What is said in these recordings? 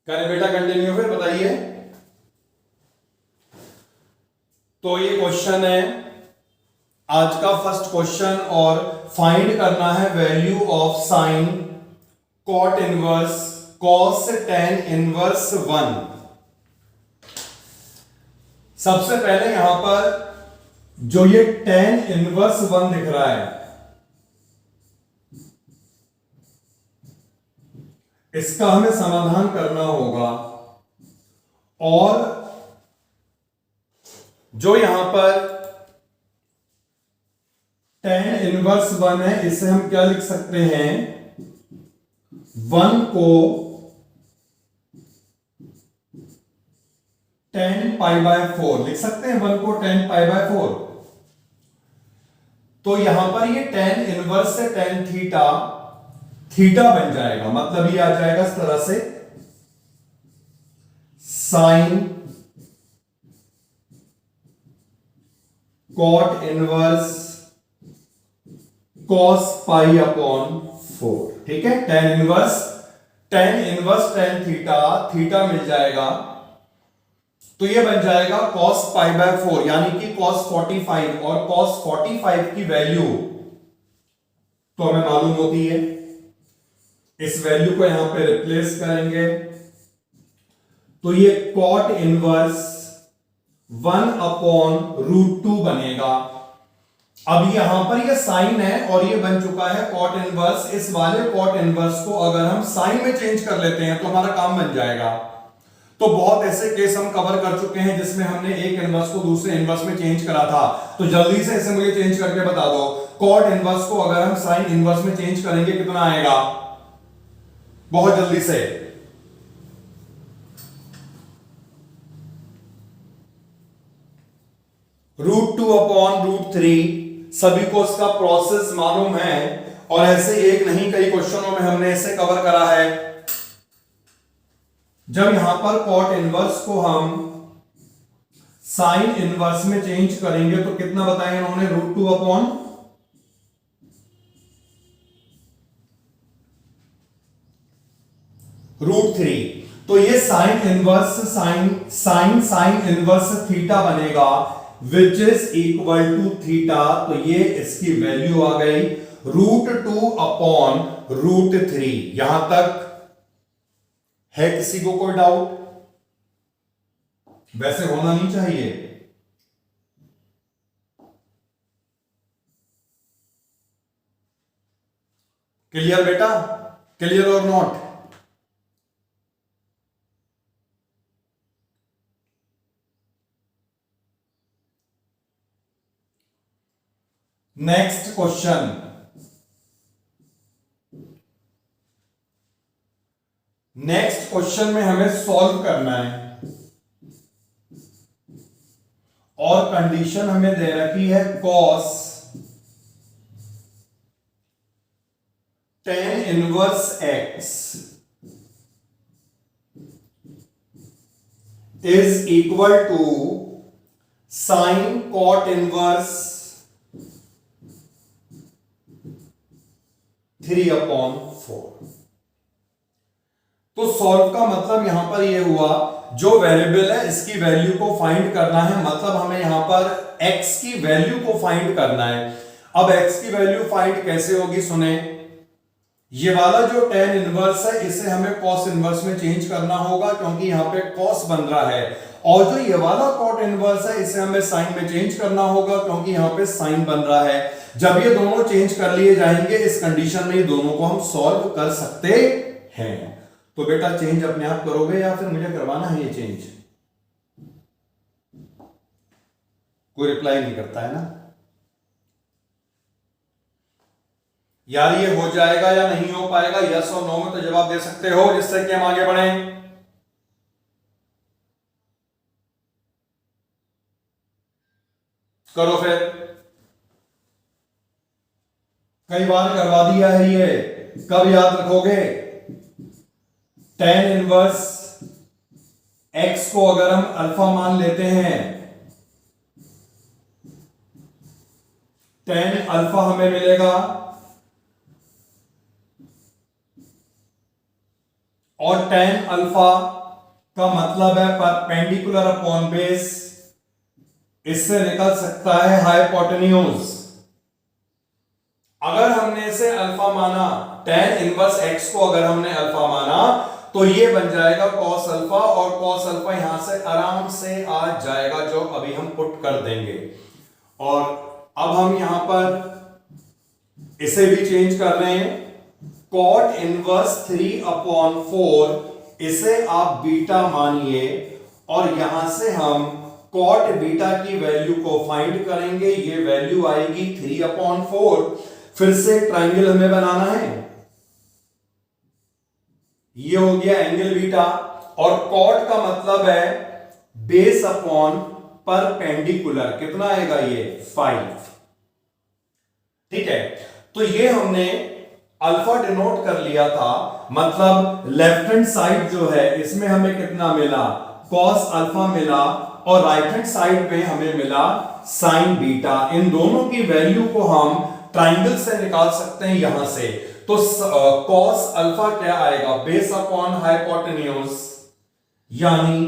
करें बेटा कंटिन्यू, फिर बताइए। तो ये क्वेश्चन है आज का फर्स्ट क्वेश्चन, और फाइंड करना है value of sine cot inverse cos tan inverse 1। सबसे पहले यहां पर जो ये टेन इनवर्स 1 दिख रहा है, इसका हमें समाधान करना होगा। और जो यहां पर टेन इनवर्स 1 है, इसे हम क्या लिख सकते हैं, 1 को टेन पाई बाय 4 लिख सकते हैं, 1 को टेन पाई बाय 4। तो यहां पर ये टेन इनवर्स से टेन थीटा थीटा बन जाएगा, मतलब ये आ जाएगा इस तरह से, sine cot inverse cos pi upon 4। ठीक है, tan inverse tan theta theta मिल जाएगा, तो ये बन जाएगा कॉस पाई बाय 4, यानी कि कॉस 45। और कॉस 45 की वैल्यू तो हमें मालूम होती है, इस वैल्यू को यहां पे रिप्लेस करेंगे तो ये कॉट इनवर्स 1 अपॉन √2 बनेगा। अब यहां पर ये साइन है और ये बन चुका है कॉट इनवर्स। इस वाले कॉट इनवर्स को अगर हम साइन में चेंज कर लेते हैं तो हमारा काम बन जाएगा। तो बहुत ऐसे केस हम कवर कर चुके हैं जिसमें हमने एक इनवर्स को दूसरे इनवर्स में चेंज करा था। तो जल्दी से इसे मुझे चेंज करके बता दो, कॉट इनवर्स को अगर हम साइन इनवर्स में चेंज करेंगे कितना आएगा, बहुत जल्दी से। √2 अपॉन √3। सभी को इसका प्रोसेस मालूम है, और ऐसे एक नहीं कई क्वेश्चनों में हमने इसे कवर करा है। जब यहां पर कॉट इनवर्स को हम साइन इनवर्स में चेंज करेंगे तो कितना बताया इन्होंने, √2 अपॉन √3। तो ये sine inverse sine inverse theta बनेगा, which is equal to theta. तो ये इसकी वैल्यू आ गई √2 अपॉन √3। यहां तक है किसी को कोई डाउट? वैसे होना नहीं चाहिए। क्लियर बेटा, क्लियर और not? Next question, next question में हमें सॉल्व करना है, और कंडीशन हमें दे रखी है cos tan inverse x is equal to sine cot inverse 3 upon 4। तो सॉल्व का मतलब यहां पर यह हुआ, जो वेरिएबल है इसकी वैल्यू को फाइंड करना है, मतलब हमें यहां पर x की वैल्यू को फाइंड करना है। अब x की वैल्यू फाइंड कैसे होगी, सुने। ये वाला जो टेन इनवर्स है इसे हमें कॉस इनवर्स में चेंज करना होगा, क्योंकि यहां पे कॉस बन रहा है। और जो ये वाला कॉट इनवर्स है इसे हमें साइन में चेंज करना होगा, क्योंकि यहां पे साइन बन रहा है। जब ये दोनों चेंज कर लिए जाएंगे, इस कंडीशन में ये दोनों को हम सॉल्व कर सकते हैं। तो बेटा चेंज अपने आप करोगे या फिर मुझे करवाना है ये चेंज? कोई रिप्लाई नहीं करता है ना यार। ये हो जाएगा या नहीं हो पाएगा, यस और नो में तो जवाब दे सकते हो, जिससे कि हम आगे बढ़ें। करो फिर, कई बार करवा दिया है ये, कब याद रखोगे? टेन इनवर्स x को अगर हम अल्फा मान लेते हैं, टेन अल्फा हमें मिलेगा, और tan अल्फा का मतलब है परपेंडिकुलर अपॉन बेस, इससे निकल सकता है हाइपोटेन्यूज। अगर हमने इसे अल्फा माना, tan इनवर्स x को अगर हमने अल्फा माना तो ये बन जाएगा cos अल्फा, और cos अल्फा यहां से आराम से आ जाएगा जो अभी हम पुट कर देंगे। और अब हम यहां पर इसे भी चेंज कर रहे हैं, cot इनवर्स 3/4 इसे आप बीटा मानिए, और यहां से हम cot बीटा की वैल्यू को फाइंड करेंगे। ये वैल्यू आएगी 3/4। फिर से ट्राइंगल हमें बनाना है, ये हो गया एंगल बीटा, और cot का मतलब है बेस अपॉन परपेंडिकुलर, कितना आएगा ये 5। ठीक है, तो ये हमने अल्फा डिनोट कर लिया था, मतलब लेफ्ट हैंड साइड जो है इसमें हमें कितना मिला, cos अल्फा मिला, और राइट हैंड साइड पे हमें मिला sin बीटा। इन दोनों की वैल्यू को हम ट्राइंगल से निकाल सकते हैं यहां से। तो cos अल्फा क्या आएगा, बेस अपॉन हाइपोटेन्यूज, यानी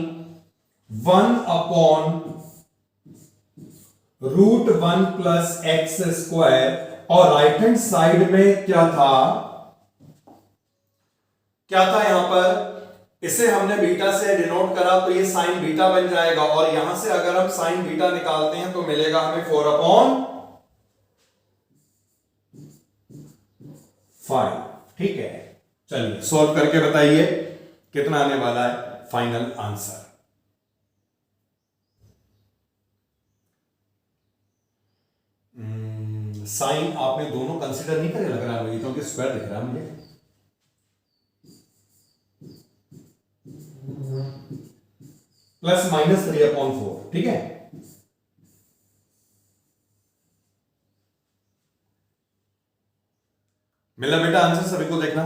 1/√1 प्लस एक्स स्क्वायर, और राइट हैंड साइड में क्या था यहां पर, इसे हमने बीटा से डिनोट करा तो ये साइन बीटा बन जाएगा, और यहां से अगर हम साइन बीटा निकालते हैं तो मिलेगा हमें 4/5। ठीक है, चलिए सॉल्व करके बताइए कितना आने वाला है फाइनल आंसर। साइन आपने दोनों कंसीडर नहीं करे लग रहा है मुझे, क्योंकि स्क्वायर दिख रहा है मुझे। +-3/4, ठीक है। मिला बेटा आंसर सभी को, देखना।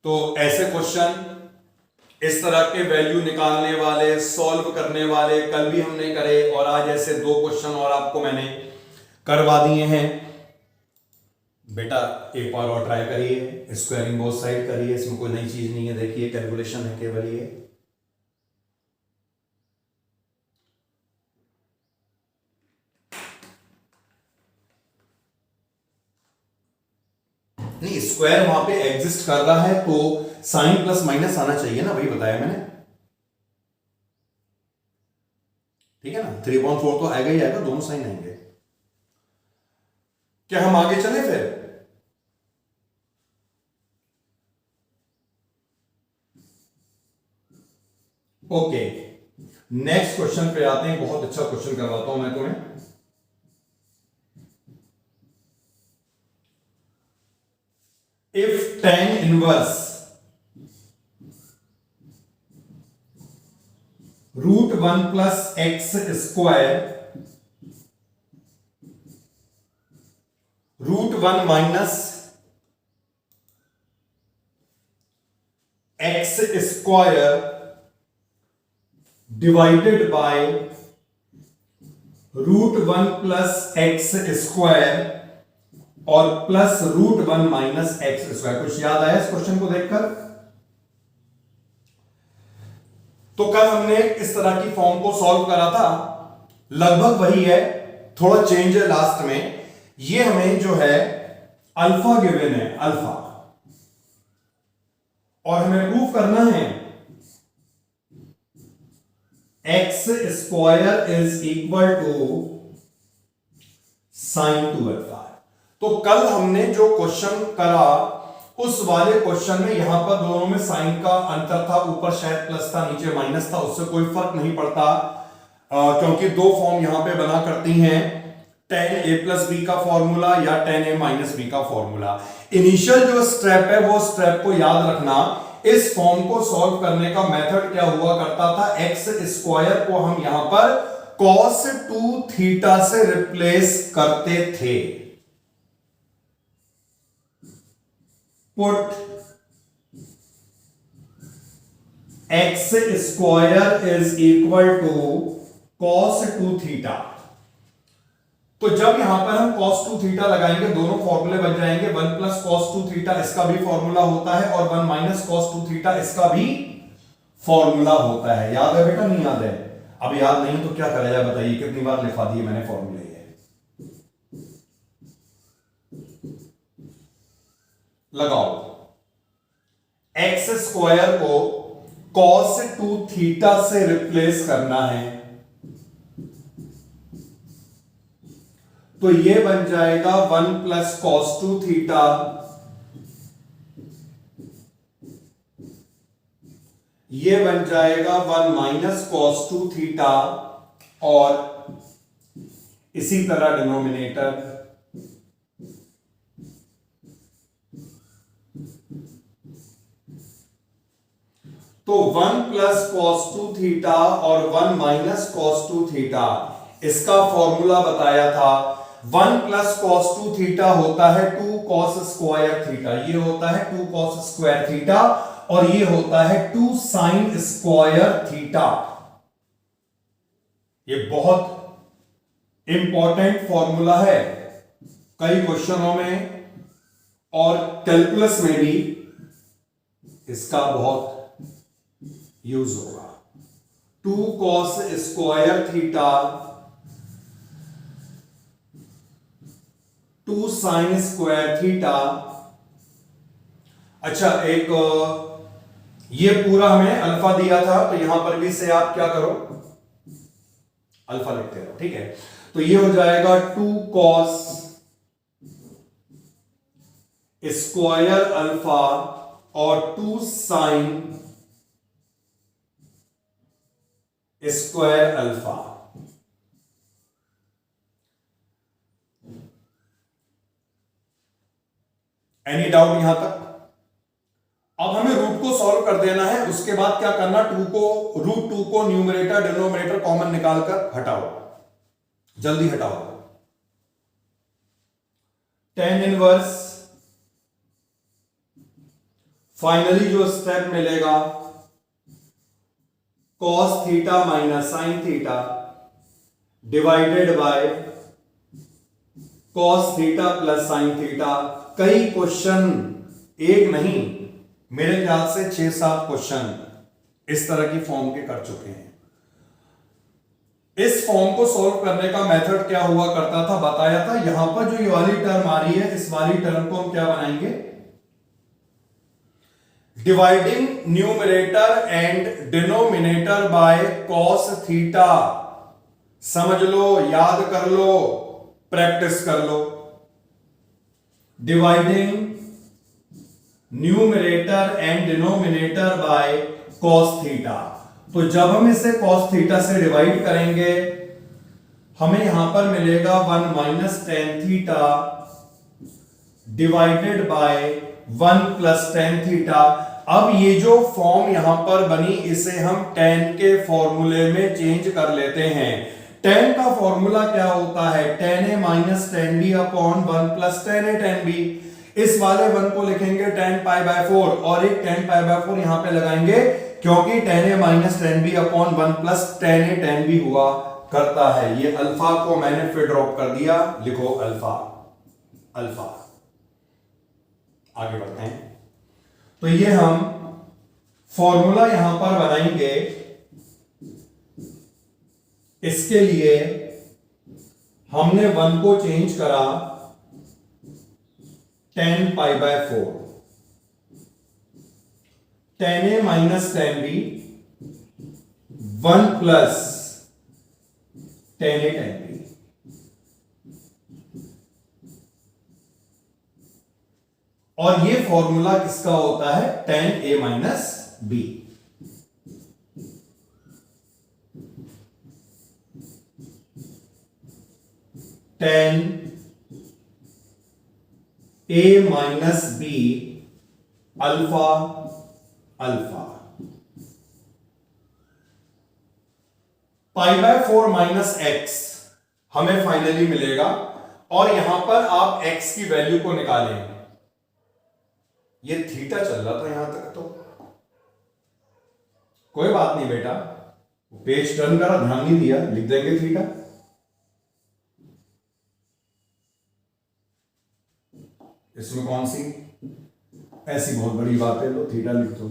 तो ऐसे क्वेश्चन, इस तरह के वैल्यू निकालने वाले, सॉल्व करने वाले कल भी हमने करे, और आज ऐसे 2 क्वेश्चन और आपको मैंने करवा दिए हैं। बेटा एक बार और ट्राई करिए, स्क्वायरिंग बोथ साइड करिए, इसमें कोई नई चीज नहीं है, देखिए कैलकुलेशन है केवल ये। नहीं, स्क्वायर वहां पे एग्जिस्ट कर रहा है तो साइन प्लस माइनस आना चाहिए ना, वही बताया मैंने। ठीक है ना, 3/4 तो आएगा ही आएगा, दोनों साइन आएंगे। क्या हम आगे चले फिर? ओके, नेक्स्ट क्वेश्चन पे आते हैं। बहुत अच्छा क्वेश्चन करवाता हूं मैं तुम्हें। If tan inverse √1 plus x square √1 minus x square divided by √1 plus x square और प्लस √1 माइनस एक्स स्क्वायर। कुछ याद आया इस क्वेश्चन को देखकर? तो कल हमने इस तरह की फॉर्म को सॉल्व करा था, लगभग वही है, थोड़ा चेंज है लास्ट में। ये हमें जो है अल्फा गिवन है, अल्फा, और हमें प्रूव करना है x square is equal to sin 2α। तो कल हमने जो क्वेश्चन करा उस वाले क्वेश्चन में यहां पर दोनों में साइन का अंतर था, ऊपर शायद प्लस था, नीचे माइनस था, उससे कोई फर्क नहीं पड़ता, क्योंकि 2 फॉर्म यहां पे बना करती हैं, tan a प्लस बी का फॉर्मूला या tan a माइनस बी का फॉर्मूला। इनिशियल जो स्टेप है वो स्टेप को याद रखना। इस फॉर्म को सॉल्व करने का मेथड क्या हुआ करता था, एक्स स्क्वायर को हम यहां पर cos 2θ से रिप्लेस करते थे। Put x square is equal to cos 2θ। तो जब यहां पर हम cos 2 थीटा लगाएंगे दोनों फॉर्मूले बन जाएंगे, 1 प्लस cos 2 थीटा इसका भी फॉर्मूला होता है और 1 माइनस cos 2 थीटा इसका भी फॉर्मूला होता है। याद है बेटा, नहीं याद है? अब याद नहीं तो क्या करा जाए बताइए, कितनी बार लिखवा दिए मैंने फॉर्मूले ये। लगाओ, एक्स स्क्वायर को cos 2 थीटा से रिप्लेस करना है तो ये बन जाएगा 1 प्लस cos 2 थीटा, ये बन जाएगा 1 माइनस cos 2 थीटा और इसी तरह डिनोमिनेटर। तो 1 प्लस cos 2 थीटा और 1 माइनस cos 2 थीटा इसका फॉर्मूला बताया था। 1 प्लस cos 2 थीटा होता है 2 cos स्क्वायर थीटा, ये होता है 2 cos स्क्वायर थीटा और ये होता है 2 sin स्क्वायर थीटा। ये बहुत इंपॉर्टेंट फॉर्मूला है, कई क्वेश्चनों में और कैलकुलस में भी इसका बहुत यूज होगा। 2 cos square theta 2 sin square theta. अच्छा, एक ये पूरा हमें अल्फा दिया था तो यहां पर भी से आप क्या करो, अल्फा लिखते रहो, ठीक है। तो ये हो जाएगा 2 cos स्क्वायर अल्फा और 2 sin square alpha. Any doubt यहां तक? अब हमें रूट को सॉल्व कर देना है, उसके बाद क्या करना, रूट 2 को न्यूमरेटर डिनोमिनेटर कॉमन निकालकर हटाओ, जल्दी हटाओ। tan इनवर्स, फाइनली जो स्टेप मिलेगा cos theta minus sin theta divided by cos theta plus sin theta. कई क्वेश्चन, एक नहीं मेरे ख्याल से 6-7 क्वेश्चन इस तरह की फॉर्म के कर चुके हैं। इस फॉर्म को सॉल्व करने का मेथड क्या हुआ करता था, बताया था। यहां पर जो ये वाली टर्म आ रही है, इस वाली टर्म को हम क्या बनाएंगे, dividing numerator and denominator by cos theta. समझ लो, याद कर लो, प्रैक्टिस कर लो। Dividing numerator and denominator by cos theta. तो जब हम इसे cos थीटा से डिवाइड करेंगे हमें यहां पर मिलेगा 1 minus tan theta divided by 1 plus tan theta. अब ये जो फॉर्म यहां पर बनी इसे हम tan के फॉर्मूले में चेंज कर लेते हैं। tan का फॉर्मूला क्या होता है, tan a minus tan b upon 1 plus tan a tan b। इस वाले 1 को लिखेंगे tan पाई बाय 4 और एक tan पाई बाय 4 यहां पे लगाएंगे क्योंकि tan a minus tan b upon 1 plus tan a tan b हुआ करता है। ये अल्फा को मैंने फिर ड्रॉप कर दिया, लिखो अल्फा, अल्फा। आगे बढ़ते हैं। तो ये हम फॉर्मूला यहां पर बनाएंगे, इसके लिए हमने 1 को चेंज करा tan pi by 4, tan a minus tan b 1 plus tan a tan b। और ये फॉर्मूला किसका होता है, tan a minus b। tan a minus b alpha alpha. Pi by 4 minus x हमें फाइनली मिलेगा और यहां पर आप x की वैल्यू को निकालेंगे। ये थीटा चल रहा था यहां तक, तो कोई बात नहीं बेटा, पेज टर्न करा, ध्यान नहीं दिया, लिख देंगे थीटा। इसमें कौन सी ऐसी बहुत बड़ी बात है, लो थीटा लिख दो,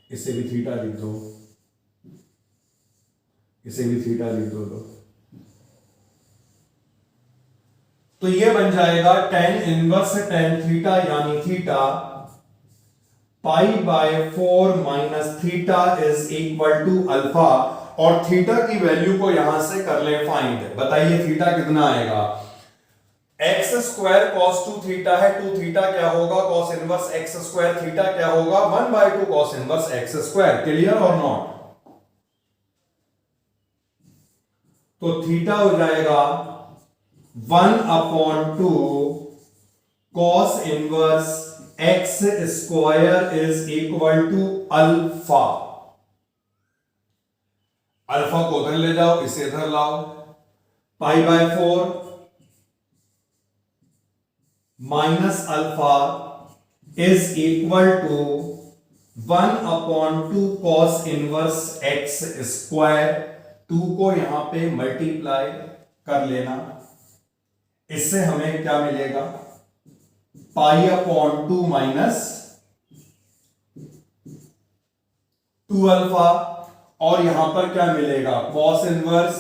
इसे भी थीटा लिख दो, इसे भी थीटा लिख दो। तो ये बन जाएगा tan इनवर्स tan थीटा, यानी theta pi by 4 minus theta is equal to alpha. और थीटा की वैल्यू को यहां से कर ले फाइंड। बताइए थीटा कितना आएगा? एक्स स्क्वायर कॉस 2 थीटा है, 2 थीटा क्या होगा? Cos inverse x square. Theta क्या होगा? 1/2 cos inverse x square. Clear और नॉट? तो थीटा हो जाएगा 1/2 cos inverse x square is equal to alpha. Alpha को उधर ले जाओ, इसे इधर लाओ। Pi by 4 minus alpha is equal to 1/2 cos inverse x square. 2 को यहां पे मल्टीप्लाई कर लेना, इससे हमें क्या मिलेगा? Pi upon 2 minus 2 alpha. और यहां पर क्या मिलेगा? Cos inverse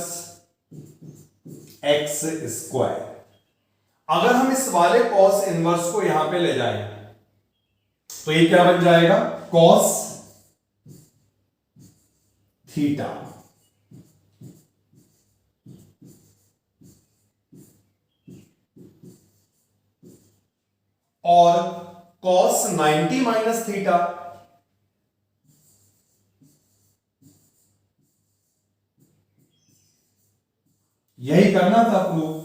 x square. अगर हम इस वाले कॉस इनवर्स को यहां पे ले जाएं तो ये क्या बन जाएगा? Cos theta. और कॉस 90 माइनस थीटा, यही करना था proof.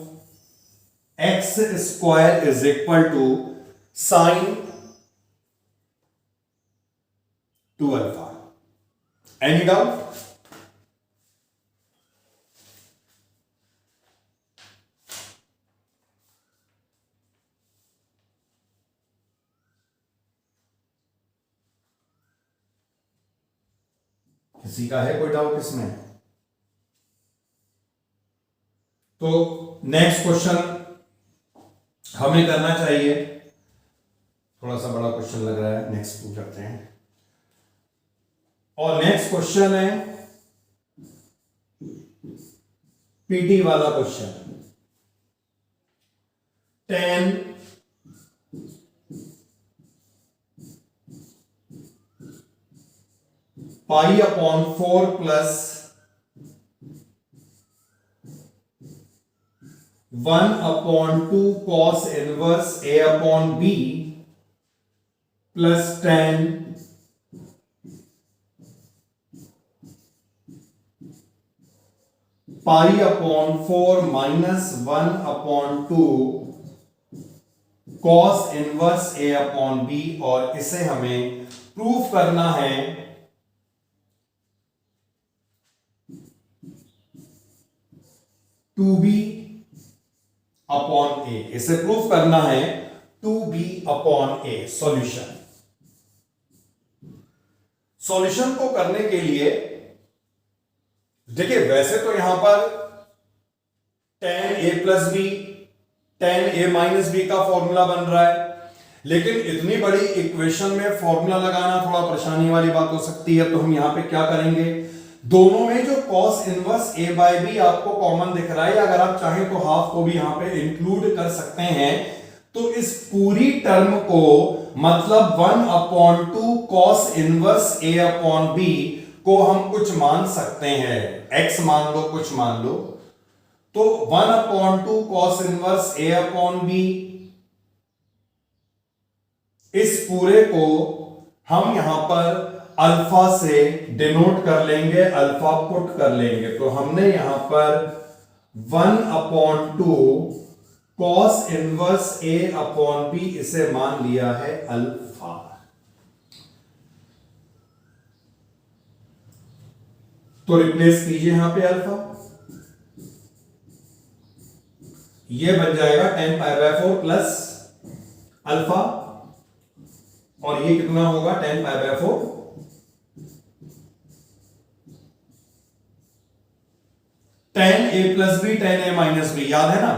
X square is equal to sine 2 alpha. Any doubt? किसी का है कोई डाउट इसमें? तो नेक्स्ट क्वेश्चन हमें करना चाहिए, थोड़ा सा बड़ा क्वेश्चन लग रहा है, नेक्स्ट पूछ करते हैं। और नेक्स्ट क्वेश्चन है पीटी वाला question. tan pi upon 4 plus 1/2 cos inverse a upon b plus tan pi upon 4 minus 1/2 cos inverse a upon b। और इसे हमें प्रूफ करना है टू बी अपॉन ए। इसे प्रूफ करना है 2b अपॉन ए। सॉल्यूशन, सॉल्यूशन को करने के लिए देखिए, वैसे तो यहां पर tan a plus b tan a minus b का फॉर्मूला बन रहा है, लेकिन इतनी बड़ी इक्वेशन में फॉर्मूला लगाना थोड़ा परेशानी वाली बात हो सकती है। तो हम यहां पे क्या करेंगे? दोनों में जो cos inverse a by b आपको कॉमन दिख रहा है, अगर आप चाहें तो हाफ को भी यहां पे इंक्लूड कर सकते हैं। तो इस पूरी टर्म को, मतलब 1/2 cos inverse a upon b को हम कुछ मान सकते हैं, x मान लो, कुछ मान लो। तो 1/2 cos inverse a upon b, इस पूरे को हम यहां पर अल्फा से डिनोट कर लेंगे, अल्फा पुट कर लेंगे। तो हमने यहां पर 1/2 cos inverse a upon b इसे मान लिया है अल्फा। तो रिप्लेस कीजिए यहां पे अल्फा, ये बन जाएगा tan pi by 4 plus alpha. और ये कितना होगा? tan pi by 4 tan a plus b tan a minus b, याद है ना?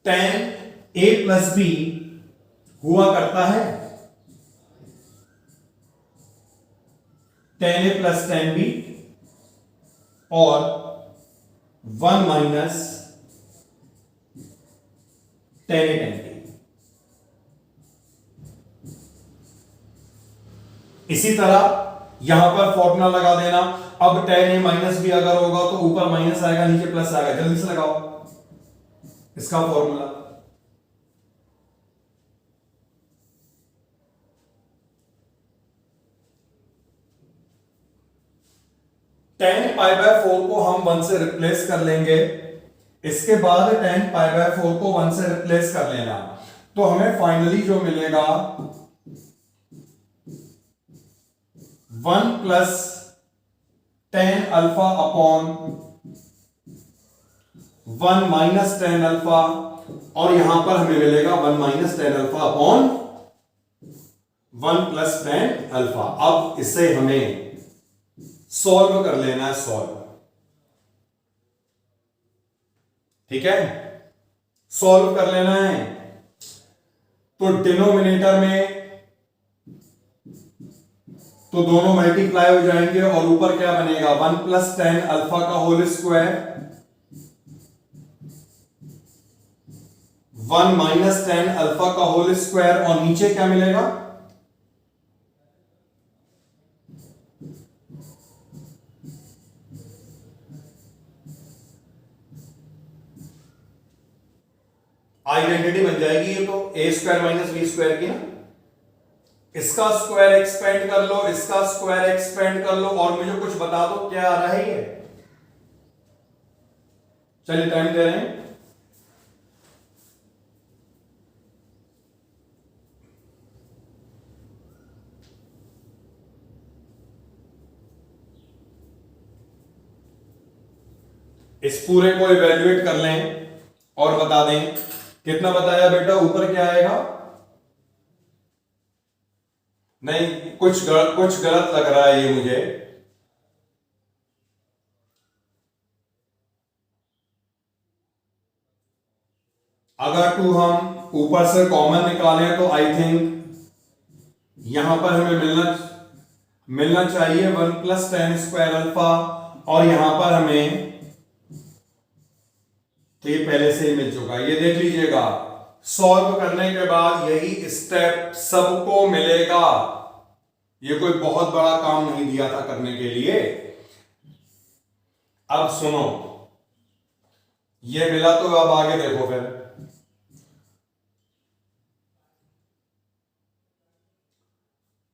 tan a प्लस बी हुआ करता है tan a plus tan b और 1 minus tan a tan b। इसी तरह यहां पर फॉर्मूला लगा देना। अब tan a माइनस बी अगर होगा तो ऊपर माइनस आएगा, नीचे प्लस आएगा। जल्दी से लगाओ इसका फॉर्मूला। tan पाई बाय 4 को हम 1 से रिप्लेस कर लेंगे। इसके बाद tan पाई बाय 4 को 1 से रिप्लेस कर लेना, तो हमें फाइनली जो मिलेगा 1 plus tan alpha upon 1 minus tan alpha, और यहां पर हमें मिलेगा 1 minus tan alpha upon 1 plus tan alpha. अब इसे हमें सॉल्व कर लेना है, सॉल्व। ठीक है, सॉल्व कर लेना है। तो डिनोमिनेटर में तो दोनों मल्टीप्लाई हो जाएंगे और ऊपर क्या बनेगा 1 प्लस tan अल्फा का whole square, 1 minus tan alpha का होल स्क्वायर, और नीचे क्या मिलेगा आइडेंटिटी बन जाएगी ये तो a square minus b square की ना। इसका स्क्वायर एक्सपेंड कर लो, इसका स्क्वायर एक्सपेंड कर लो, और मुझे कुछ बता दो क्या आ रहा है ये। चलिए टाइम दे रहे हैं। इस पूरे को इवैल्यूएट कर लें और बता दें कितना बताया बेटा। ऊपर क्या आएगा, नहीं कुछ गलत लग रहा है ये मुझे। अगर 2 हम ऊपर से कॉमन निकालें तो आई थिंक यहां पर हमें मिलना चाहिए 1 प्लस tan स्क्वायर अल्फा, और यहां पर हमें तो ये पहले से ही मिल चुका है। ये देख लीजिएगा, सॉल्व करने के बाद यही स्टेप सबको मिलेगा। ये कोई बहुत बड़ा काम नहीं दिया था करने के लिए। अब सुनो, ये मिला तो अब आगे देखो। फिर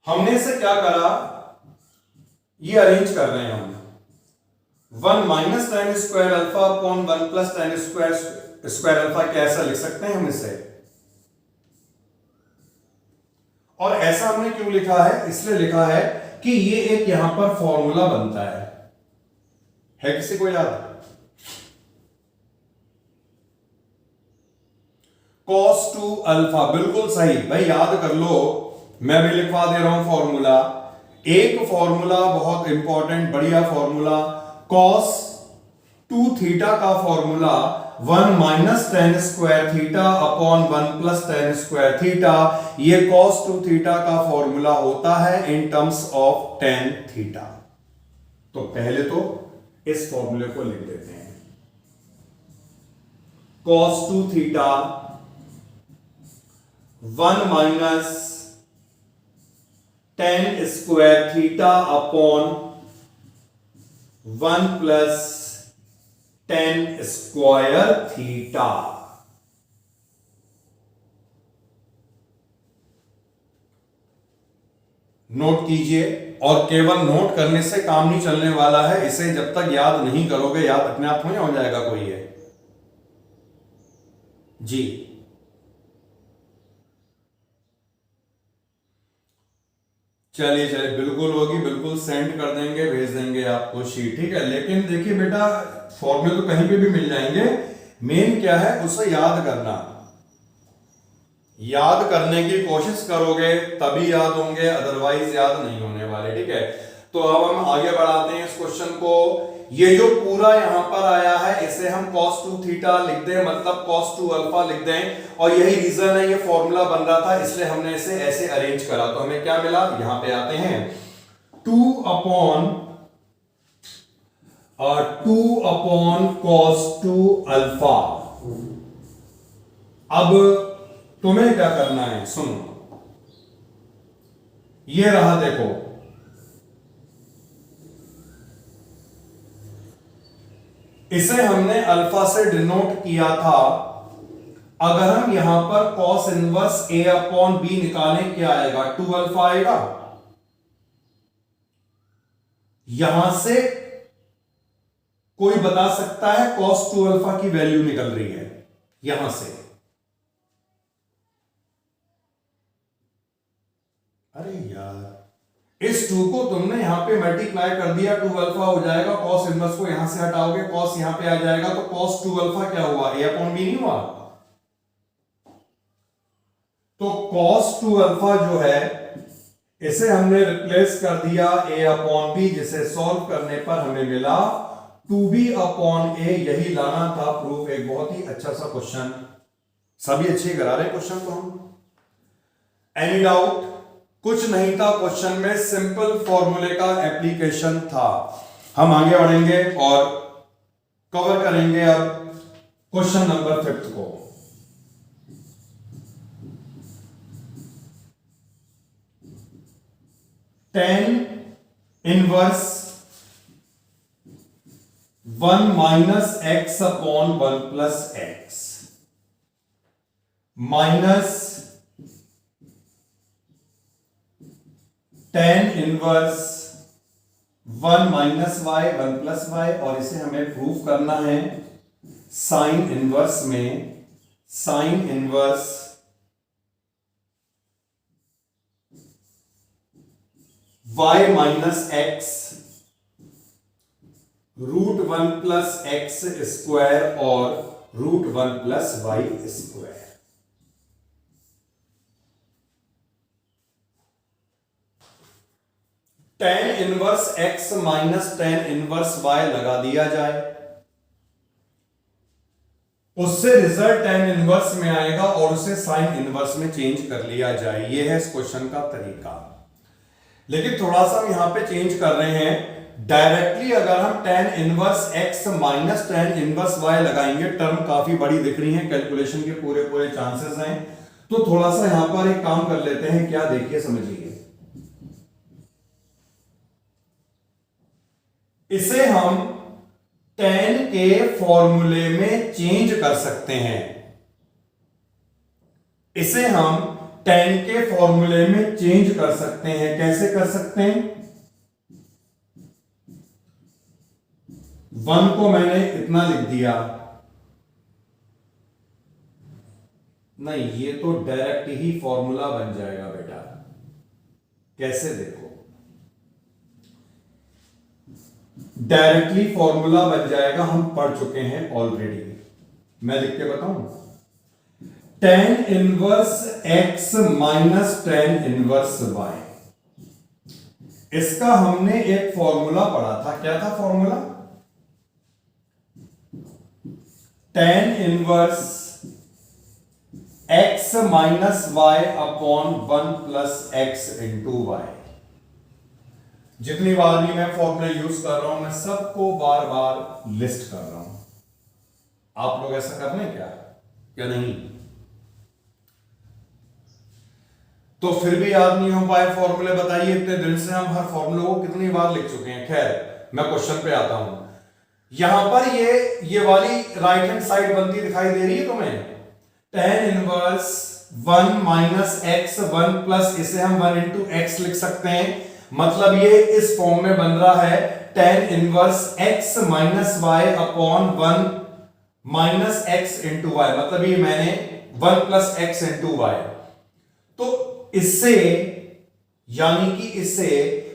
हमने इसे क्या करा, ये अरेंज कर रहे हैं हम। 1 minus tan square alpha upon 1 plus tan square alpha कैसा लिख सकते हैं हम इसे। और ऐसा हमने क्यों लिखा है, इसलिए लिखा है कि ये एक यहां पर फॉर्मूला बनता है किसी को याद? cos 2 अल्फा, बिल्कुल सही भाई, याद कर लो। मैं भी लिखवा दे रहा हूं फॉर्मूला। एक फॉर्मूला बहुत इंपॉर्टेंट बढ़िया फॉर्मूला, cos 2 थीटा का formula 1 minus tan square theta upon 1 plus tan square theta. ये cos 2 थीटा का फॉर्मूला होता है in terms of tan theta. तो पहले तो इस फॉर्मूले को लिख देते हैं। cos 2 theta 1 minus tan square theta upon 1 plus tan square theta. Note कीजिए, और केवल नोट करने से काम नहीं चलने वाला है। इसे जब तक याद नहीं करोगे, याद अपने आप थोड़ी हो जाएगा कोई है जी। चलिए चलिए, बिल्कुल होगी, बिल्कुल सेंड कर देंगे, भेज देंगे आपको शीट। ठीक है, लेकिन देखिए बेटा, फॉर्मूले तो कहीं पे भी मिल जाएंगे, मेन क्या है उसे याद करना। याद करने की कोशिश करोगे तभी याद होंगे, अदरवाइज याद नहीं होने वाले। ठीक है, तो अब हम आगे बढ़ाते हैं इस क्वेश्चन को। ये जो पूरा यहां पर आया है इसे हम cos 2 थीटा लिख दें, मतलब cos 2 अल्फा लिख दें, और यही रीजन है, ये फॉर्मूला बन रहा था इसलिए हमने इसे ऐसे अरेंज करा। तो हमें क्या मिला, यहां पे आते हैं 2 अपॉन cos 2 अल्फा। अब तुम्हें क्या करना है, सुनो, ये रहा, देखो इसे हमने अल्फा से डिनोट किया था। अगर हम यहां पर cos inverse a upon b निकालें, क्या आएगा, 2 अल्फा आएगा। यहां से कोई बता सकता है cos 2 अल्फा की वैल्यू निकल रही है यहां से। अरे यार, इस 2 को तुमने यहां पे मल्टीप्लाई कर दिया, 2 अल्फा हो जाएगा, cos इनवर्स को यहां से हटाओगे, cos यहां पे आ जाएगा, तो cos 2 अल्फा क्या हुआ, a अपॉन b नहीं हुआ। तो cos 2 अल्फा जो है इसे हमने रिप्लेस कर दिया a अपॉन b, जिसे सॉल्व करने पर हमें मिला 2b अपॉन a। यही लाना था प्रूफ। एक बहुत ही अच्छा सा क्वेश्चन, सभी अच्छे करा रहे क्वेश्चन को हम। एनी डाउट, कुछ नहीं था क्वेश्चन में, सिंपल फॉर्मूले का एप्लीकेशन था। हम आगे बढ़ेंगे और कवर करेंगे अब क्वेश्चन नंबर 5 को। tan inverse 1 minus x upon 1 plus x minus tan inverse 1 minus y 1 plus y, और इसे हमें प्रूव करना है साइन इनवर्स में। Sine inverse y minus x root 1 plus x square और root 1 plus y square. tan inverse x minus tan inverse y लगा दिया जाए, उससे रिजल्ट tan इनवर्स में आएगा और उसे साइन इनवर्स में चेंज कर लिया जाए। यह है इस क्वेश्चन का तरीका। लेकिन थोड़ा सा हम यहां पे चेंज कर रहे हैं। डायरेक्टली अगर हम tan inverse x minus tan inverse y लगाएंगे, टर्म काफी बड़ी दिख रही है, कैलकुलेशन के पूरे पूरे चांसेस हैं। तो थोड़ा सा यहां पर एक काम कर लेते हैं, क्या, देखिए समझिए। इसे हम tan के फॉर्मूले में चेंज कर सकते हैं। इसे हम tan के फॉर्मूले में चेंज कर सकते हैं। कैसे कर सकते हैं? 1 को मैंने इतना लिख दिया, नहीं ये तो डायरेक्ट ही फॉर्मूला बन जाएगा बेटा। कैसे, देखो डायरेक्टली फॉर्मूला बन जाएगा, हम पढ़ चुके हैं ऑलरेडी। मैं लिख के बताऊं, tan inverse x minus tan inverse y, इसका हमने एक फॉर्मूला पढ़ा था। क्या था formula? tan inverse x minus y upon 1 plus x into y. जितनी बार भी मैं फॉर्मूला यूज कर रहा हूं, मैं सबको बार बार लिस्ट कर रहा हूं। आप लोग ऐसा कर रहे हैं क्या, या नहीं? तो फिर भी याद नहीं हो पाए फॉर्मूले, बताइए। इतने दिन से हम हर फॉर्मूले को कितनी बार लिख चुके हैं। खैर, मैं क्वेश्चन पे आता हूं। यहां पर ये वाली राइट हैंड साइड बनती दिखाई दे रही है तुम्हें, tan inverse 1 minus x 1 plus, इसे हम 1 इंटू एक्स लिख सकते हैं। मतलब ये इस फॉर्म में बन रहा है tan inverse x minus y upon 1 minus x into y, मतलब ये मैंने 1 प्लस एक्स इंटू वाई। तो इससे, यानी कि इसे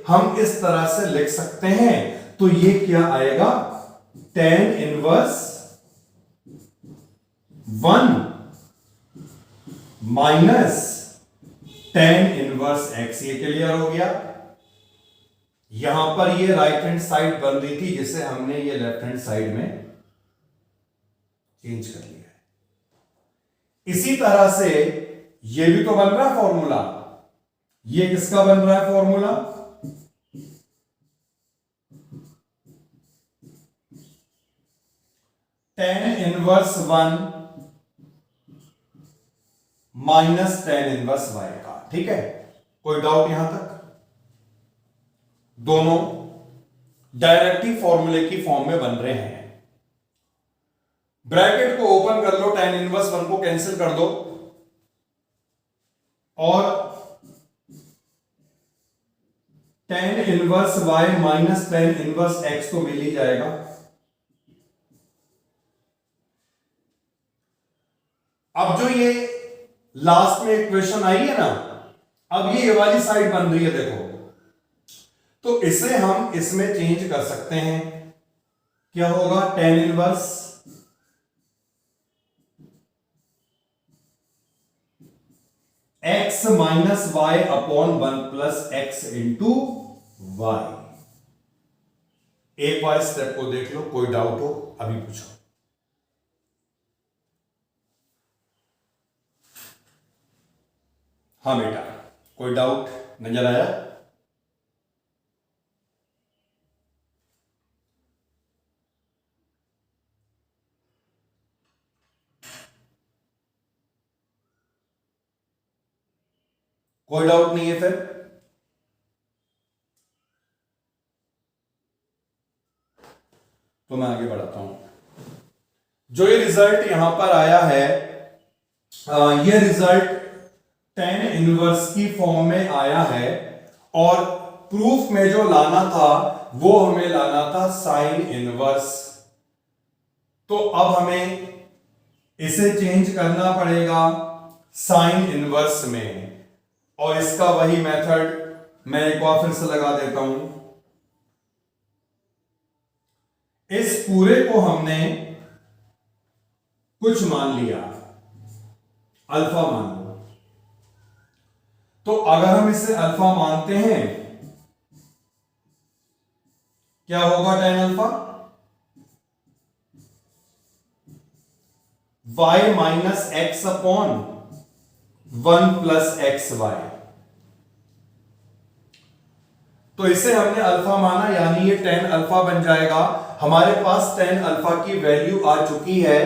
हम इस तरह से लिख सकते हैं। तो ये क्या आएगा, tan inverse 1 minus tan inverse x। ये क्लियर हो गया। यहां पर ये राइट हैंड साइड बन रही थी, जिसे हमने ये लेफ्ट हैंड साइड में चेंज कर लिया है। इसी तरह से ये भी तो बन रहा है फॉर्मूला। ये किसका बन रहा है formula? tan inverse 1 minus tan inverse y का। ठीक है, कोई डाउट यहां तक? दोनों डायरेक्टिव फॉर्मूले की फॉर्म में बन रहे हैं। ब्रैकेट को ओपन कर लो, tan इनवर्स 1 को कैंसिल कर दो और tan inverse y minus tan inverse x तो मिल ही जाएगा। अब जो ये लास्ट में इक्वेशन आई है ना, अब ये वाली साइड बन रही है, देखो, तो इसे हम इसमें चेंज कर सकते हैं। क्या होगा? tan inverse x minus y upon 1 plus x into y. एक बार स्टेप को देख लो, कोई डाउट हो अभी पूछो। हाँ बेटा, कोई डाउट नजर आया? कोई डाउट नहीं है? फिर तो मैं आगे बढ़ाता हूं। जो ये रिजल्ट यहां पर आया है, ये रिजल्ट tan इनवर्स की फॉर्म में आया है और प्रूफ में जो लाना था वो हमें लाना था साइन इनवर्स। तो अब हमें इसे चेंज करना पड़ेगा साइन इनवर्स में, और इसका वही मेथड मैं एक बार फिर से लगा देता हूं। इस पूरे को हमने कुछ मान लिया, अल्फा मान लो। तो अगर हम इसे अल्फा मानते हैं, क्या होगा tan alpha? y minus x upon 1 plus x y. तो इसे हमने अल्फा माना, यानी ये tan अल्फा बन जाएगा। हमारे पास tan अल्फा की वैल्यू आ चुकी है,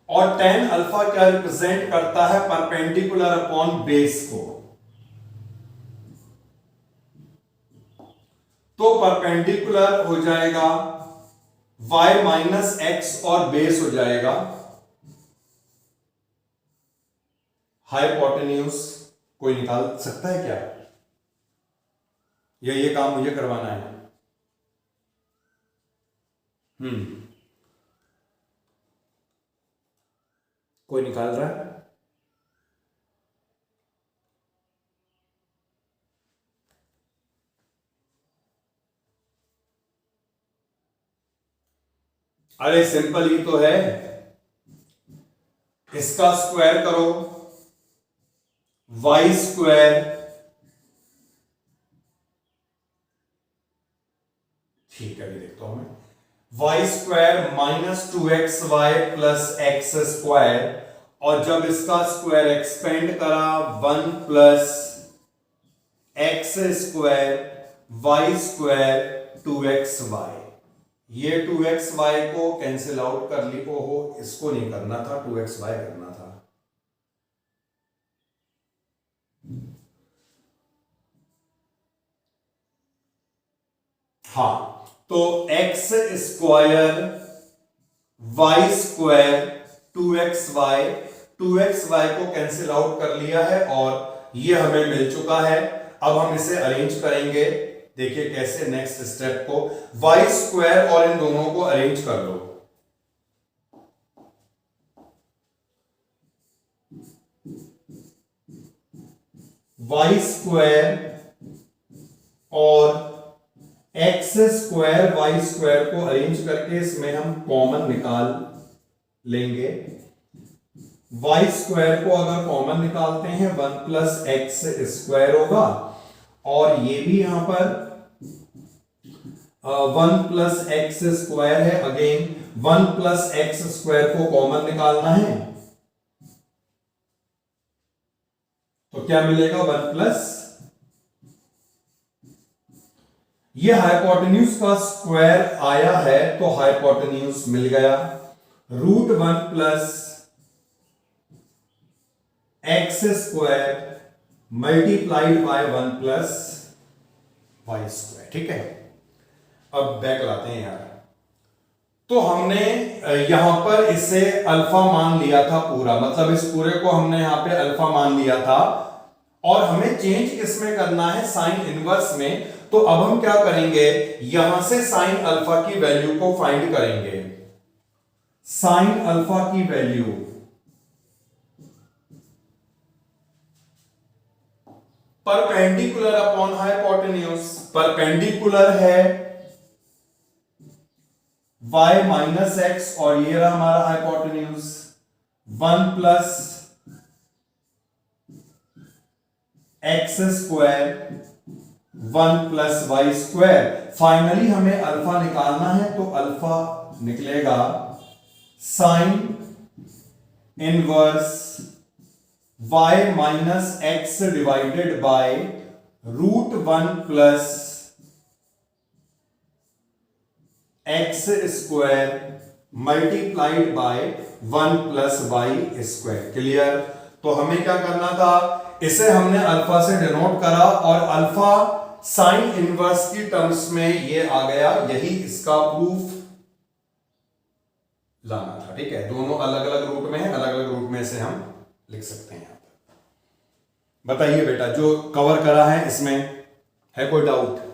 और tan अल्फा क्या रिप्रेजेंट करता है? परपेंडिकुलर अपॉन बेस को। तो परपेंडिकुलर हो जाएगा y माइनस एक्स और बेस हो जाएगा हाइपोटेन्यूज। कोई निकाल सकता है क्या? या ये काम मुझे करवाना है? कोई निकाल रहा है? अरे सिंपल ही तो है, इसका स्क्वायर करो, वाई स्क्वायर, ठीक है, अभी देखता हूं मैं, y square minus 2xy plus x square, और जब इसका स्क्वायर एक्सपेंड करा 1 plus x square y square 2xy। ये 2xy को कैंसिल आउट कर ली। ओहो, इसको नहीं करना था, 2xy करना था। हाँ, तो x square y square 2xy, 2xy को कैंसिल आउट कर लिया है और ये हमें मिल चुका है। अब हम इसे अरेंज करेंगे, देखिए कैसे। नेक्स्ट स्टेप को वाई स्क्वायर और इन दोनों को अरेंज कर लो। वाई स्क्वायर और एक्स स्क्वायर वाई स्क्वायर को अरेंज करके इसमें हम कॉमन निकाल लेंगे। वाई स्क्वायर को अगर कॉमन निकालते हैं 1 प्लस एक्स स्क्वायर होगा, और ये भी यहां पर 1 प्लस एक्स स्क्वायर है, अगेन 1 प्लस एक्स स्क्वायर को कॉमन निकालना है, तो क्या मिलेगा 1 प्लस, ये हाइपोटेन्यूज का स्क्वायर आया है तो हाइपोटेन्यूज मिल गया, root 1 plus x square multiplied by 1 plus y square. ठीक है, अब बैक लाते हैं यार। तो हमने यहां पर इसे अल्फा मान लिया था पूरा, मतलब इस पूरे को हमने यहां पे अल्फा मान लिया था, और हमें चेंज किसमें करना है, साइन इनवर्स में। तो अब हम क्या करेंगे, यहां से साइन अल्फा की वैल्यू को फाइंड करेंगे। साइन अल्फा की value perpendicular upon hypotenuse, perpendicular है y माइनस एक्स, और ये रहा हमारा hypotenuse 1 plus x square 1 plus y square. Finally हमें अल्फा निकालना है, तो अल्फा निकलेगा sine inverse y minus x divided by root 1 plus x square multiplied by 1 plus y square. Clear? तो हमें क्या करना था, इसे हमने अल्फा से डिनोट करा, और अल्फा साइन इनवर्स की टर्म्स में ये आ गया, यही इसका प्रूफ लाना था। ठीक है, दोनों अलग अलग रूट में है, अलग अलग रूट में से हम लिख सकते हैं। यहां पर बताइए बेटा, जो कवर करा है इसमें है कोई डाउट?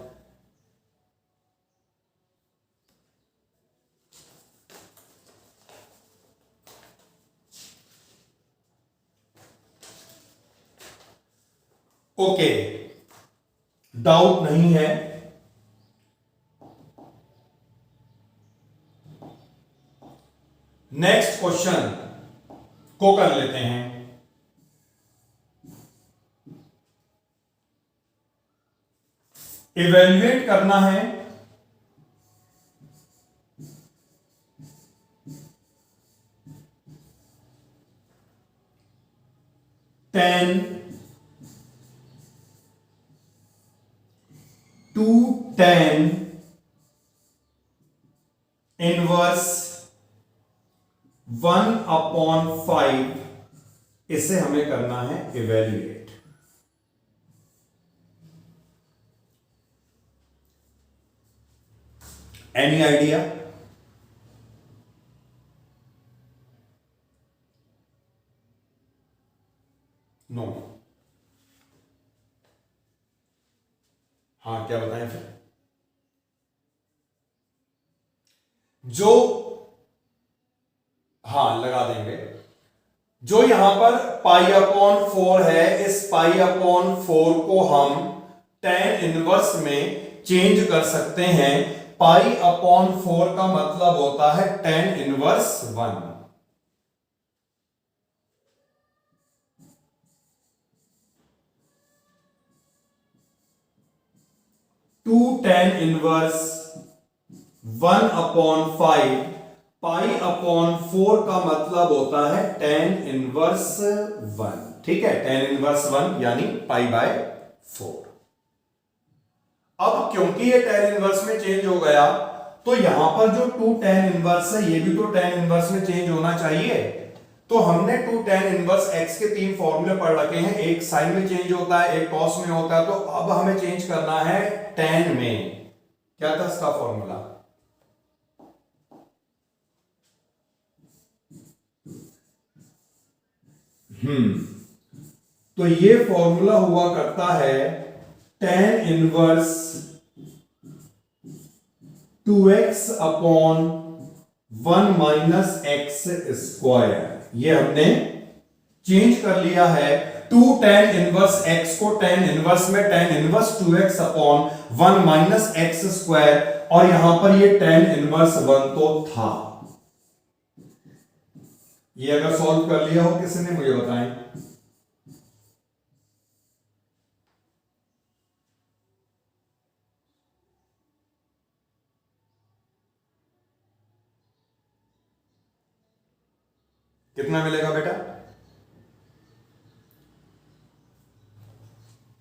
ओके, डाउट नहीं है। नेक्स्ट क्वेश्चन को कर लेते हैं। इवेल्युएट करना है tan 2 tan इनवर्स 1/5, इसे हमें करना है इवेल्युएट। Any idea? नो? हाँ, क्या बताएं फिर? जो, हाँ लगा देंगे, जो यहां पर पाई अपॉन 4 है, इस पाई अपॉन 4 को हम tan इनवर्स में चेंज कर सकते हैं। पाई अपॉन 4 का मतलब होता है tan inverse 1। Two tan inverse 1/5, pi upon 4 का मतलब होता है tan इनवर्स 1। ठीक है, tan इनवर्स 1 यानी पाई बाय 4। अब क्योंकि ये tan इनवर्स में चेंज हो गया, तो यहां पर जो 2 tan इनवर्स है, ये भी तो tan इनवर्स में चेंज होना चाहिए। तो हमने 2 tan इनवर्स x के 3 फॉर्मूले पढ़ रखे हैं, एक साइन में चेंज होता है, एक कॉस में होता है। तो अब हमें चेंज करना है tan में। क्या था इसका फॉर्मूला? तो ये फॉर्मूला हुआ करता है tan inverse 2x upon 1 minus x square. ये हमने चेंज कर लिया है, 2 tan इनवर्स x को tan इनवर्स में tan inverse 2x upon 1 minus x square, और यहां पर ये tan इनवर्स 1 तो था। ये अगर सॉल्व कर लिया हो किसी ने मुझे बताएं। कितना मिलेगा बेटा?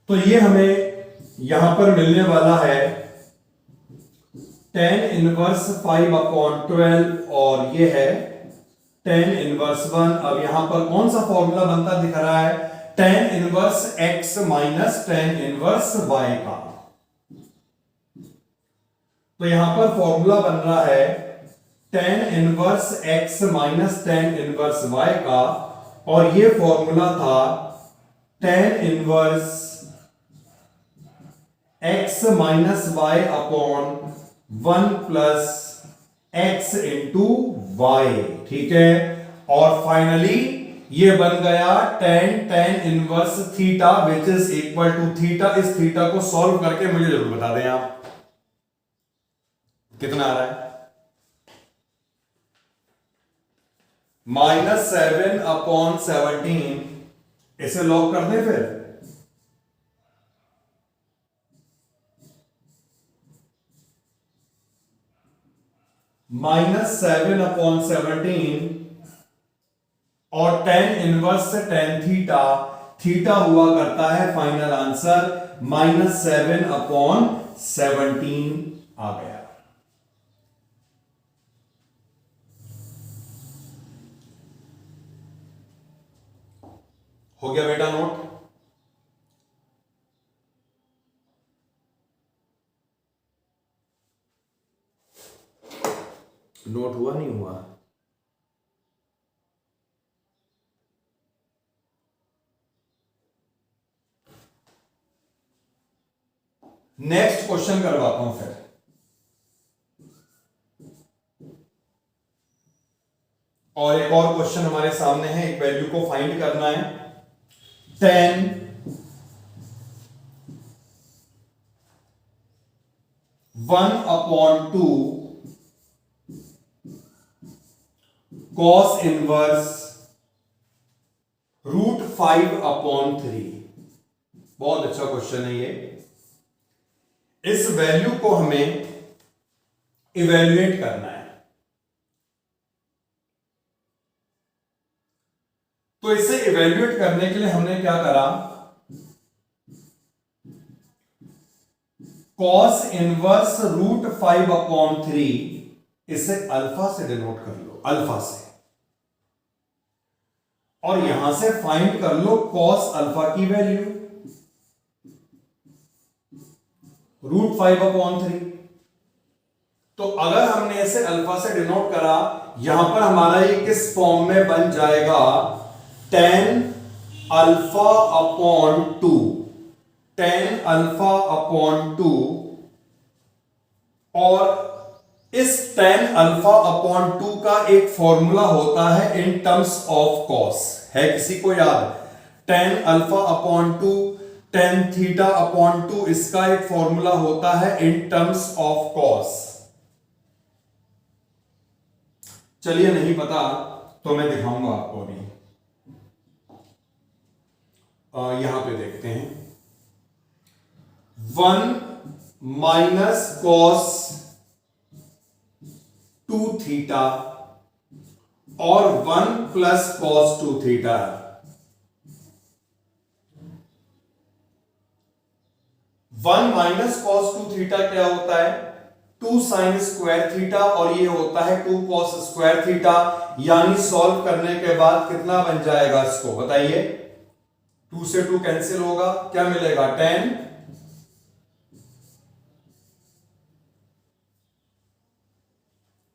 तो ये हमें यहां पर मिलने वाला है tan इनवर्स 5/12 और ये है tan इनवर्स 1। अब यहां पर कौन सा फॉर्मूला बनता दिख रहा है? tan inverse x minus tan inverse y का। तो यहां पर फॉर्मूला बन रहा है tan inverse x minus tan inverse y का, और ये फॉर्मूला था tan inverse x minus y upon 1 plus x into y. ठीक है, और फाइनली ये बन गया tan inverse theta which is equal to theta. इस थीटा को सॉल्व करके मुझे जरूर बता दें आप कितना आ रहा है। -7/17, इसे लॉग कर दें फिर। -7/17 और tan इनवर्स से tan थीटा, थीटा हुआ करता है फाइनल आंसर -7/17 आ गया। हो गया बेटा नोट? नोट हुआ नहीं हुआ? नेक्स्ट क्वेश्चन करवाता हूं फिर। और एक और क्वेश्चन हमारे सामने है, एक वैल्यू को फाइंड करना है। tan 1/2 cos inverse √5/3। बहुत अच्छा क्वेश्चन है ये। इस वैल्यू को हमें इवेल्युएट करना है। तो इसे इवेल्युएट करने के लिए हमने क्या करा, cos इनवर्स √5/3 इसे अल्फा से डिनोट कर लो, अल्फा से, और यहां से फाइंड कर लो cos अल्फा की वैल्यू √5/3। तो अगर हमने इसे अल्फा से डिनोट करा, यहां पर हमारा ये किस फॉर्म में बन जाएगा? tan α/2, tan α/2, और इस tan α/2 का एक फॉर्मूला होता है इन टर्म्स ऑफ cos। है किसी को याद? tan α/2 tan θ/2, इसका एक फॉर्मूला होता है इन टर्म्स ऑफ cos। चलिए नहीं पता तो मैं दिखाऊंगा आपको अभी। यहां पे देखते हैं 1 माइनस cos 2θ और 1 प्लस cos 2θ। 1 माइनस cos 2θ क्या होता है? 2 sin स्क्वायर थीटा, और ये होता है 2 cos स्क्वायर थीटा। यानी सॉल्व करने के बाद कितना बन जाएगा इसको बताइए? 2 से 2 कैंसिल होगा, क्या मिलेगा? tan।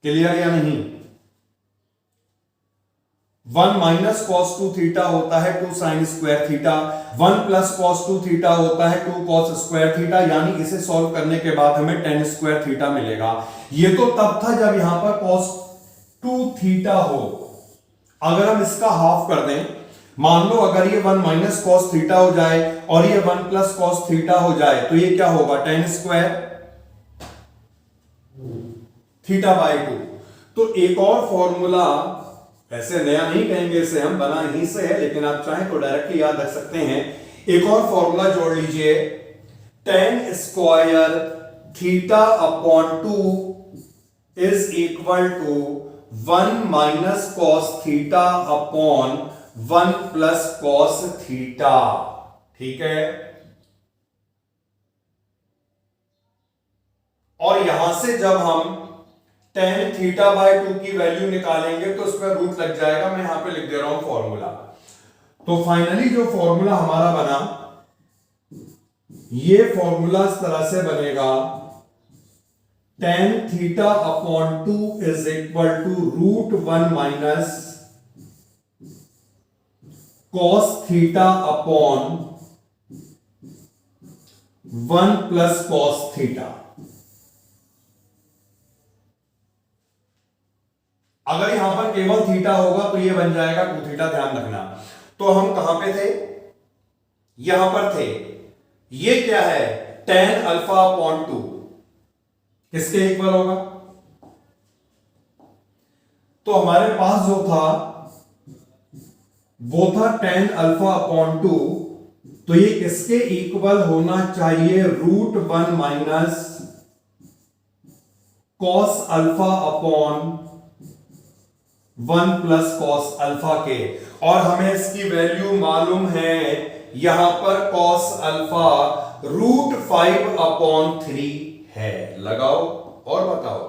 क्लियर या नहीं? 1 माइनस cos 2θ होता है 2 sin square theta, 1 plus cos 2θ होता है 2 cos स्क्वायर थीटा। यानी इसे सॉल्व करने के बाद हमें tan स्क्वायर थीटा मिलेगा। ये तो तब था जब यहां पर cos 2θ हो। अगर हम इसका हाफ कर दें, मान लो अगर ये 1 माइनस cos थीटा हो जाए और ये 1 प्लस cos थीटा हो जाए, तो ये क्या होगा? tan square θ/2। तो एक और फॉर्मूला ऐसे नया नहीं कहेंगे इसे हम, बना ही से है, लेकिन आप चाहें तो डायरेक्टली याद रख सकते हैं। एक और फॉर्मूला जोड़ लीजिए, tan square theta upon 2 is equal to 1 minus cos theta upon 1 plus cos theta. ठीक है, और यहां से जब हम tan थीटा बाय 2 की वैल्यू निकालेंगे तो उसमें रूट लग जाएगा। मैं यहां पे लिख दे रहा हूं फॉर्मूला। तो फाइनली जो फॉर्मूला हमारा बना, ये फॉर्मूला इस तरह से बनेगा, tan theta upon 2 is equal to root 1 minus cos theta upon 1 plus cos theta. अगर यहां पर केवल थीटा होगा तो ये बन जाएगा 2 थीटा, ध्यान रखना। तो हम कहां पे थे, यहां पर थे। ये क्या है, tan अल्फा अपॉन 2 किसके इक्वल होगा, तो हमारे पास जो था वो था tan अल्फा अपॉन 2, तो ये किसके इक्वल होना चाहिए, root 1 minus cos alpha upon 1 plus cos alpha के। और हमें इसकी वैल्यू मालूम है, यहां पर कॉस अल्फा रूट 5 अपॉन 3 है। लगाओ और बताओ।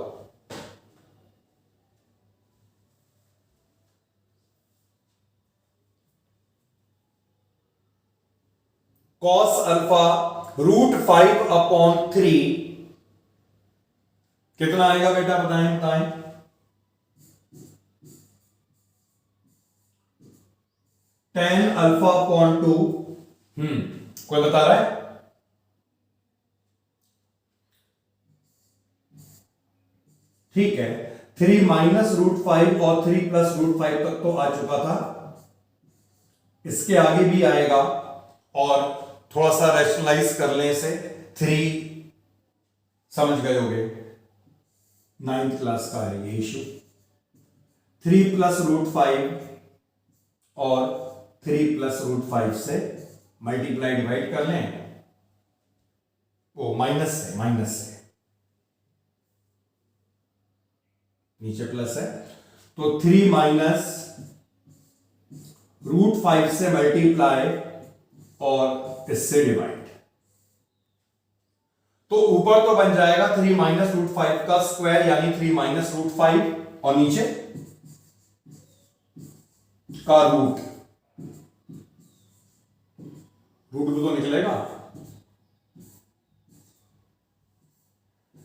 कॉस अल्फा रूट 5 अपॉन 3 कितना आएगा बेटा, बताएं बताएं। tan अल्फा अपॉन 2, कोई बता रहा है, ठीक है। 3 माइनस रूट 5 और 3 प्लस रूट 5 तक तो आ चुका था, इसके आगे भी आएगा। और थोड़ा सा रैशनलाइज कर लें इसे, 3 समझ गए होंगे, 9th क्लास का है ये इशू। 3 प्लस रूट 5 और 3 प्लस रूट 5 से मल्टीप्लाई डिवाइड कर लें, वो माइनस से नीचे प्लस है, तो 3 माइनस रूट 5 से मल्टीप्लाई और इससे डिवाइड। तो ऊपर तो बन जाएगा 3 माइनस रूट 5 का स्क्वायर, यानी 3 माइनस रूट 5, और नीचे का रूट भी तो निकलेगा।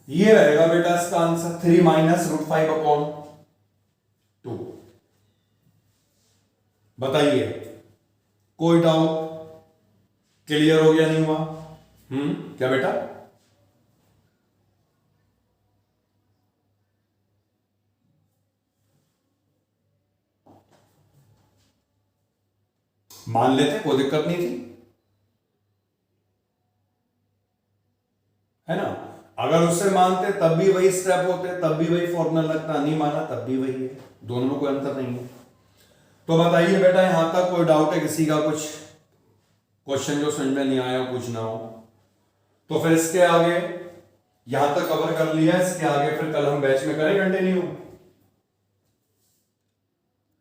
ये रहेगा बेटा इसका आंसर, 3 माइनस रूट 5 अपॉन 2। बताइए, कोई डाउट, क्लियर हो गया नहीं हुआ? क्या बेटा, मान लेते, कोई दिक्कत नहीं थी, है ना। अगर उससे मानते तब भी वही स्टेप होते, तब भी वही फॉर्मूला लगता, नहीं माना तब भी वही है, दोनों में कोई अंतर नहीं है। तो बताइए बेटा, यहां तक कोई डाउट है किसी का, कुछ क्वेश्चन जो समझ में नहीं आया, कुछ ना हो तो फिर इसके आगे यहां तक कवर कर लिया, इसके आगे फिर कल हम बैच में करें कंटिन्यू।